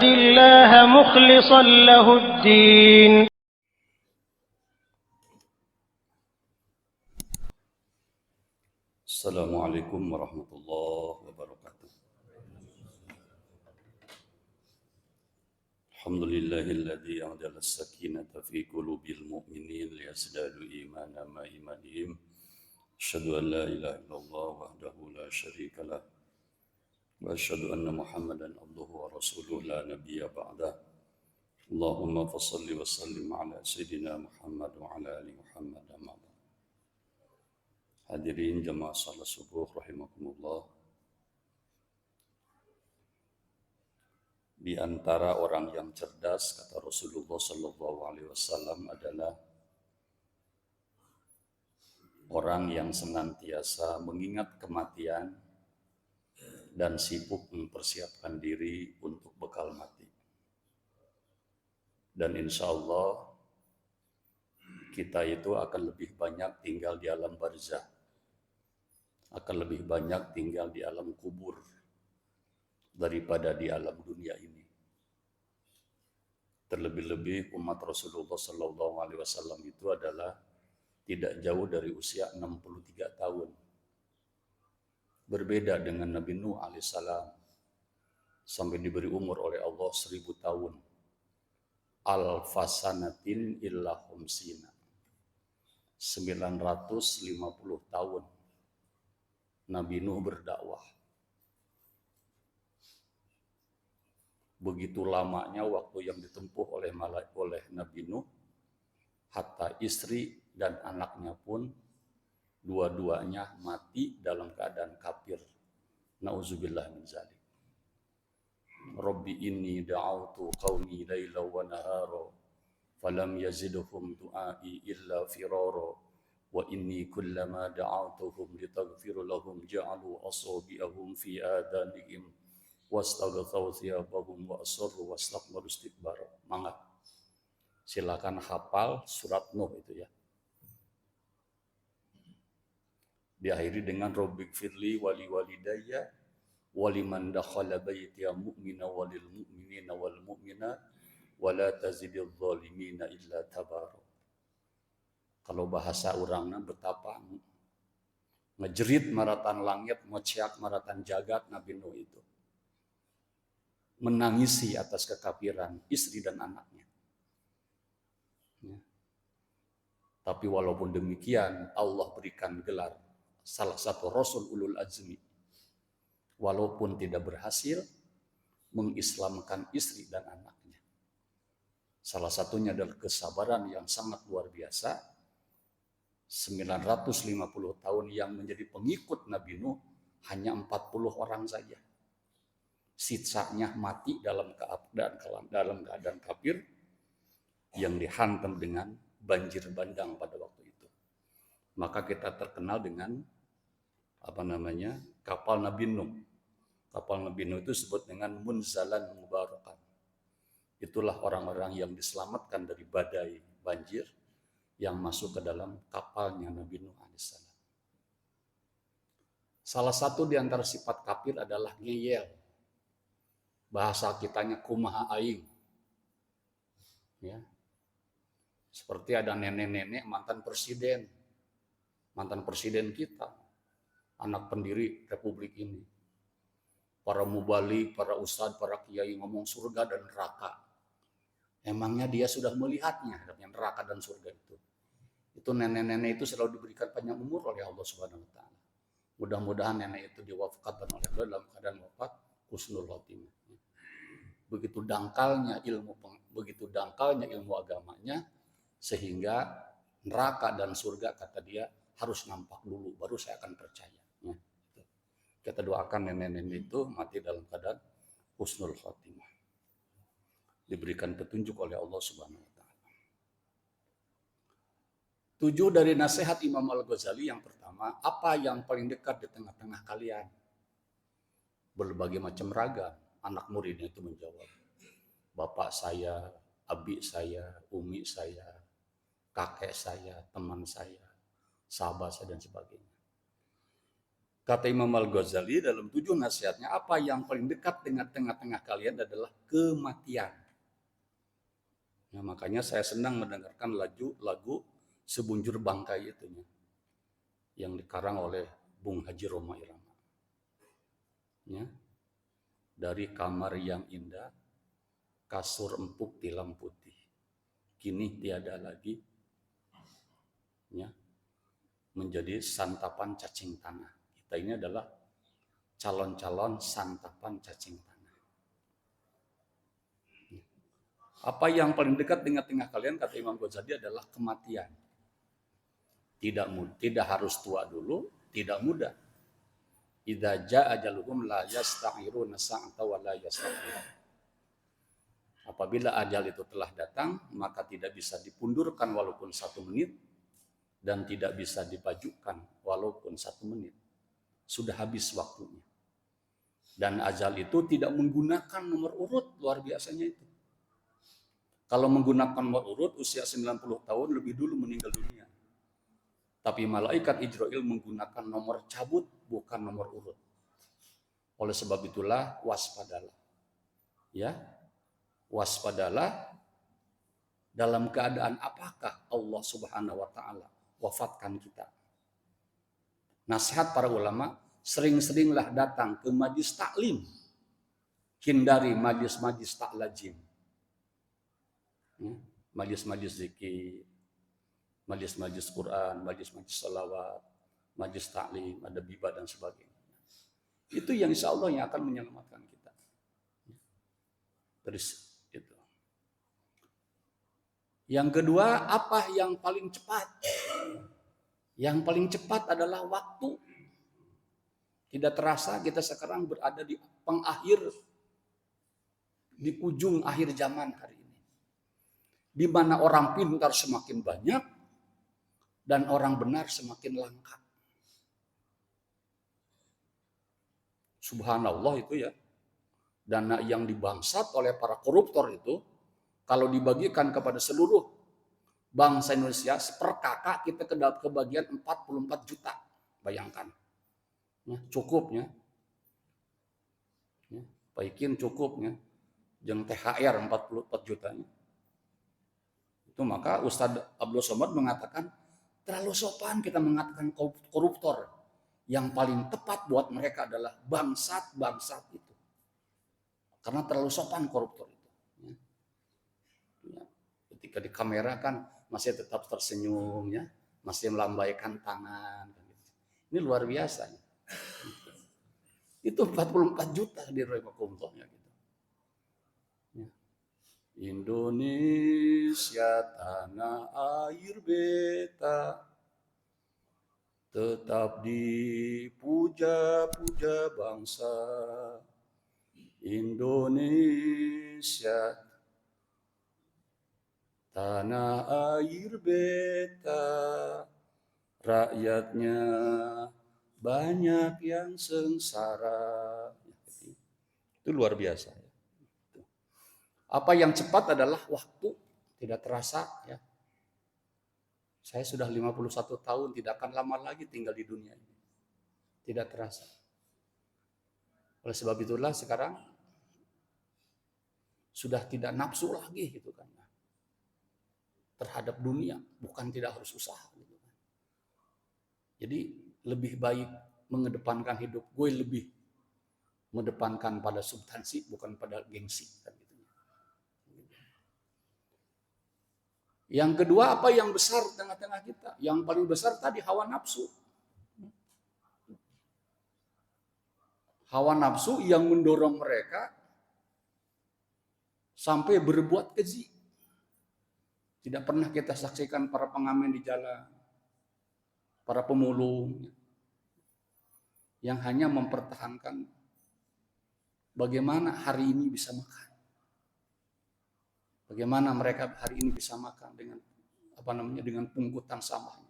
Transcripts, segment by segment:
الله مخلصا له الدين. Assalamualaikum warahmatullahi wabarakatuh. Alhamdulillahilladzi anzala as-sakinata fi qulubil mu'minin liyazdadu imanan ma imanihim. Asyhadu an la ilaha illallah wahdahu la syarika lah. Wa asyhadu anna Muhammadan abduhu wa rasuluhu la nabiyya ba'dah. Allahumma fassalli wa sallim ala sayyidina Muhammad wa ala ali Muhammad amma ba'd. Hadirin jamaah salat subuh rahimakumullah. Di antara orang yang cerdas, kata Rasulullah sallallahu alaihi wasallam, adalah orang yang senantiasa mengingat kematian dan sibuk mempersiapkan diri untuk bekal mati. Dan insya Allah kita itu akan lebih banyak tinggal di alam barzah, akan lebih banyak tinggal di alam kubur daripada di alam dunia ini. Terlebih-lebih umat Rasulullah sallallahu alaihi wasallam itu adalah tidak jauh dari usia 63 tahun. Berbeda dengan Nabi Nuh alaihissalam sampai diberi umur oleh Allah 1000 tahun. Alfasanatin illa humsina. 950 tahun Nabi Nuh berdakwah. Begitu lamanya waktu yang ditempuh oleh Nabi Nuh, hatta istri dan anaknya pun dua-duanya mati dalam keadaan kafir. Nauzubillah min zalik. Rabbi inni da'autu qaumi laila wa nahara falam yazidhum du'ai illa firara wa inni kullama da'autuhum litaghfir lahum ja'alu asabi'ahum fi adanihim wastaghfaru thiyabahum wa asarru wastakbaru istikbara. Mangga. Silakan hafal surat Nuh itu ya. Diakhiri dengan Rabbik firli wali walidayya waliman dakhala baitiya mu'mina walil mu'minina wal mu'minat wala tazidil zalimina illa tabara. Kalau bahasa orangnya betapa ngejerit maratan langit, ngeciak maratan jagat Nabi Nuh itu. Menangisi atas kekafiran istri dan anaknya. Ya. Tapi walaupun demikian Allah berikan gelar salah satu Rasul Ulul Azmi. Walaupun tidak berhasil mengislamkan istri dan anaknya. Salah satunya adalah kesabaran yang sangat luar biasa. 950 tahun yang menjadi pengikut Nabi Nuh hanya 40 orang saja. Sisanya mati dalam keadaan kafir yang dihantam dengan banjir bandang pada waktu itu. Maka kita terkenal dengan kapal Nabi Nuh. Kapal Nabi Nuh itu disebut dengan munzalan mubarakan. Itulah orang-orang yang diselamatkan dari badai banjir yang masuk ke dalam kapalnya Nabi Nuh alaihissalam. Salah satu di antara sifat kafir adalah ngeyel. Bahasa kitanya kumaha aing. Ya. Seperti ada nenek-nenek mantan presiden kita, anak pendiri republik ini. Para mubalik, para ustadz, para kiai ngomong surga dan neraka. Emangnya dia sudah melihatnya, neraka dan surga itu. Itu nenek-nenek itu selalu diberikan panjang umur oleh Allah Subhanahu wa taala. Mudah-mudahan nenek itu diwafatkan oleh Allah dalam keadaan wafat husnul khotimah. Begitu dangkalnya ilmu agamanya sehingga neraka dan surga kata dia harus nampak dulu baru saya akan percaya. Kita doakan nenek-nenek itu mati dalam keadaan husnul khotimah. Diberikan petunjuk oleh Allah Subhanahu wa taala. 7 dari nasihat Imam Al-Ghazali yang pertama, apa yang paling dekat di tengah-tengah kalian? Berbagai macam ragam. Anak muridnya itu menjawab, bapak saya, abi saya, umi saya, kakek saya, teman saya, sahabat saya dan sebagainya. Kata Imam Al-Ghazali dalam 7 nasihatnya, apa yang paling dekat dengan tengah-tengah kalian adalah kematian. Nah, makanya saya senang mendengarkan lagu Sebunjur Bangkai itu yang dikarang oleh Bung Haji Roma Irama. Ya. Dari kamar yang indah, kasur empuk tilam putih, kini tiada lagi, ya, menjadi santapan cacing tanah. Kita ini adalah calon-calon santapan cacing tanah. Apa yang paling dekat dengan tengah kalian, kata Imam Ghazali, adalah kematian. Tidak harus tua dulu, tidak muda. Idza jaa ajaluhum la yastaghiruna sa'ata wa la yastaqdimun. Apabila ajal itu telah datang, maka tidak bisa dipundurkan walaupun 1 menit dan tidak bisa dipajukan walaupun 1 menit. Sudah habis waktunya. Dan ajal itu tidak menggunakan nomor urut, luar biasanya itu. Kalau menggunakan nomor urut, usia 90 tahun lebih dulu meninggal dunia. Tapi malaikat Ijrail menggunakan nomor cabut, bukan nomor urut. Oleh sebab itulah waspadalah. Ya, waspadalah dalam keadaan apakah Allah Subhanahu wa taala wafatkan kita. Nasihat para ulama, sering-seringlah datang ke majlis taklim. Hindari majlis-majlis taklajim. Majlis-majlis zikir, majlis-majlis Quran, majlis-majlis salawat, majlis taklim, ada bibah dan sebagainya. Itu yang insya Allah yang akan menyelamatkan kita. Terus itu. Yang kedua, apa yang paling cepat? Yang paling cepat adalah waktu. Tidak terasa kita sekarang berada di pengakhir, di ujung akhir zaman hari ini. Di mana orang pintar semakin banyak dan orang benar semakin langka. Subhanallah itu ya. Dana yang dibangsat oleh para koruptor itu, kalau dibagikan kepada seluruh bangsa Indonesia, seperkakak kita kebagian 44 juta. Bayangkan. Ya, cukupnya. Ya, paikin cukupnya. Yang THR 44 jutanya. Itu maka Ustadz Abdul Somad mengatakan, terlalu sopan kita mengatakan koruptor. Yang paling tepat buat mereka adalah bangsat-bangsat itu. Karena terlalu sopan koruptor itu. Ya. Ketika di kamera kan masih tetap tersenyum, ya, masih melambaikan tangan. Ini luar biasa. Ya. Itu 44 juta di Roymakumtohnya gitu. Ya. Indonesia tanah air beta, tetap dipuja-puja bangsa. Indonesia tanah air beta, rakyatnya banyak yang sengsara. Itu luar biasa. Apa yang cepat adalah waktu, tidak terasa ya. Saya sudah 51 tahun, tidak akan lama lagi tinggal di dunia ini. Tidak terasa. Oleh sebab itulah sekarang sudah tidak nafsu lagi gitu kan. Terhadap dunia, bukan tidak harus usaha gitu kan. Jadi lebih baik mengedepankan hidup gue, lebih mengedepankan pada substansi bukan pada gengsi kan gitu. Yang kedua, apa yang besar tengah-tengah kita? Yang paling besar tadi hawa nafsu. Hawa nafsu yang mendorong mereka sampai berbuat keji. Tidak pernah kita saksikan para pengamen di jalan, para pemulung yang hanya mempertahankan bagaimana hari ini bisa makan. Bagaimana mereka hari ini bisa makan dengan dengan pungutan sampahnya.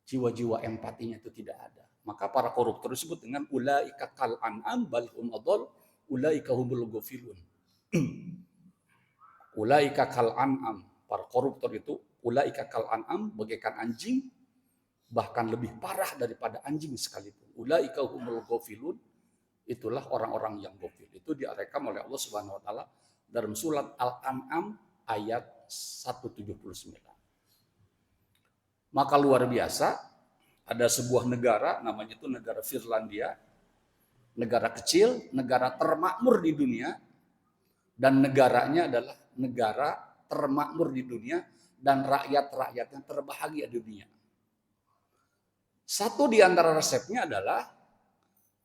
Jiwa-jiwa empatinya itu tidak ada. Maka para koruptor disebut dengan ulaika kal an'am bal hum adall, ulaika humul ghafilun. Ulaika kal an'am, para koruptor itu ulaika kal an'am, bagaikan anjing, bahkan lebih parah daripada anjing sekalipun. Ulaika humul ghafilun, itulah orang-orang yang ghafil. Itu direkam oleh Allah Subhanahu wa taala dalam surat Al-An'am ayat 179. Maka luar biasa, ada sebuah negara namanya itu negara Finlandia, negara kecil, negara termakmur di dunia, dan negaranya adalah negara termakmur di dunia dan rakyat-rakyatnya terbahagia di dunia. Satu di antara resepnya adalah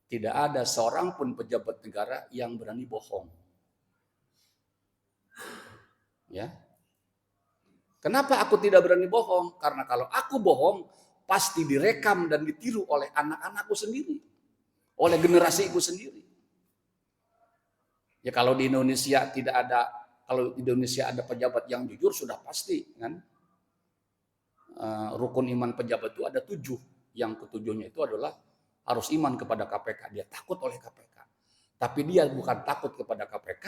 tidak ada seorang pun pejabat negara yang berani bohong. Ya. Kenapa aku tidak berani bohong? Karena kalau aku bohong, pasti direkam dan ditiru oleh anak-anakku sendiri, oleh generasiku sendiri. Ya kalau di Indonesia kalau di Indonesia ada pejabat yang jujur sudah pasti kan. Rukun iman pejabat itu ada 7. Yang ketujuhnya itu adalah harus iman kepada KPK. Dia takut oleh KPK. Tapi dia bukan takut kepada KPK,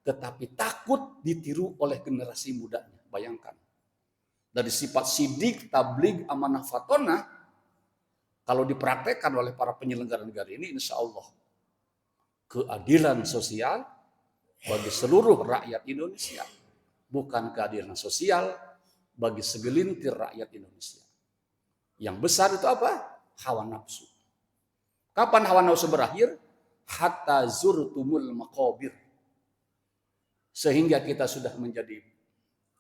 tetapi takut ditiru oleh generasi mudanya. Bayangkan. Dari sifat sidik, tabligh, amanah, fatonah, kalau dipraktekkan oleh para penyelenggara negara ini, insya Allah keadilan sosial bagi seluruh rakyat Indonesia. Bukan keadilan sosial bagi segelintir rakyat Indonesia. Yang besar itu apa? Hawa nafsu. Kapan hawa nafsu berakhir? Hatta zurtumul maqabir. Sehingga kita sudah menjadi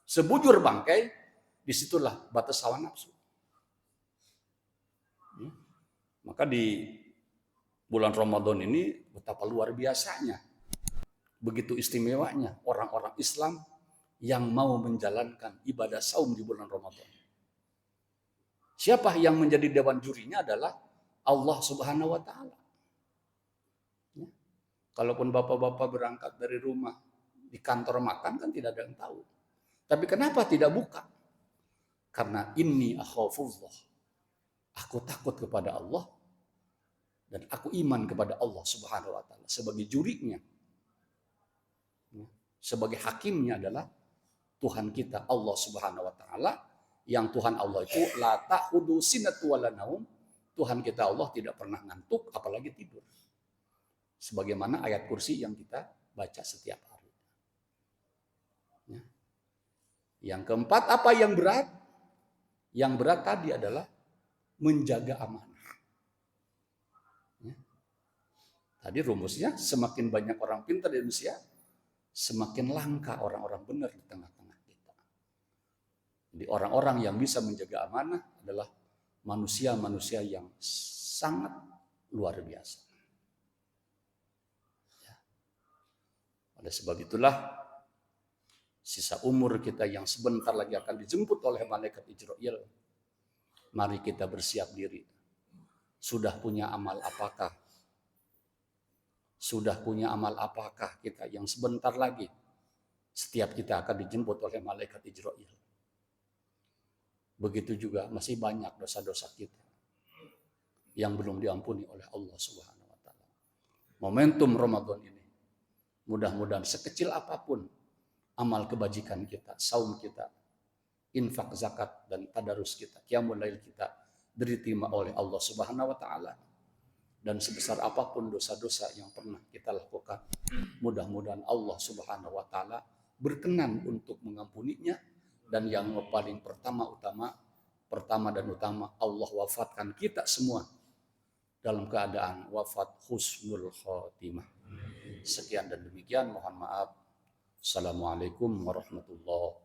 sebujur bangkai, disitulah batas hawa nafsu. Maka di bulan Ramadan ini betapa luar biasanya, begitu istimewanya orang-orang Islam yang mau menjalankan ibadah saum di bulan Ramadan. Siapa yang menjadi dewan jurinya adalah Allah Subhanahu wa taala. Ya. Kalaupun bapak-bapak berangkat dari rumah di kantor makan kan tidak ada yang tahu. Tapi kenapa tidak buka? Karena inni akhafullah. Aku takut kepada Allah dan aku iman kepada Allah Subhanahu wa taala sebagai jurinya. Sebagai hakimnya adalah Tuhan kita Allah Subhanahu wa taala, yang Tuhan Allah itu la ta'khudhu sinatun wala naum. Tuhan kita Allah tidak pernah ngantuk apalagi tidur. Sebagaimana ayat kursi yang kita baca setiap hari. Ya. Yang keempat, apa yang berat? Yang berat tadi adalah menjaga amanah. Ya. Tadi rumusnya, semakin banyak orang pintar di Indonesia, semakin langka orang-orang benar di tengah-tengah kita. Jadi orang-orang yang bisa menjaga amanah adalah manusia-manusia yang sangat luar biasa. Ya. Oleh sebab itulah, sisa umur kita yang sebentar lagi akan dijemput oleh malaikat Ijrail, mari kita bersiap diri. Sudah punya amal apakah? Sudah punya amal apakah kita yang sebentar lagi setiap kita akan dijemput oleh malaikat Ijrail? Begitu juga masih banyak dosa-dosa kita yang belum diampuni oleh Allah Subhanahu wa taala. Momentum Ramadan ini, mudah-mudahan sekecil apapun amal kebajikan kita, saum kita, infak, zakat, dan tadarus kita, qiyamul lail kita diterima oleh Allah Subhanahu wa taala. Dan sebesar apapun dosa-dosa yang pernah kita lakukan, mudah-mudahan Allah Subhanahu wa taala berkenan untuk mengampuninya. Dan yang paling pertama dan utama, Allah wafatkan kita semua dalam keadaan wafat husnul khotimah. Sekian dan demikian, mohon maaf. Assalamualaikum warahmatullahi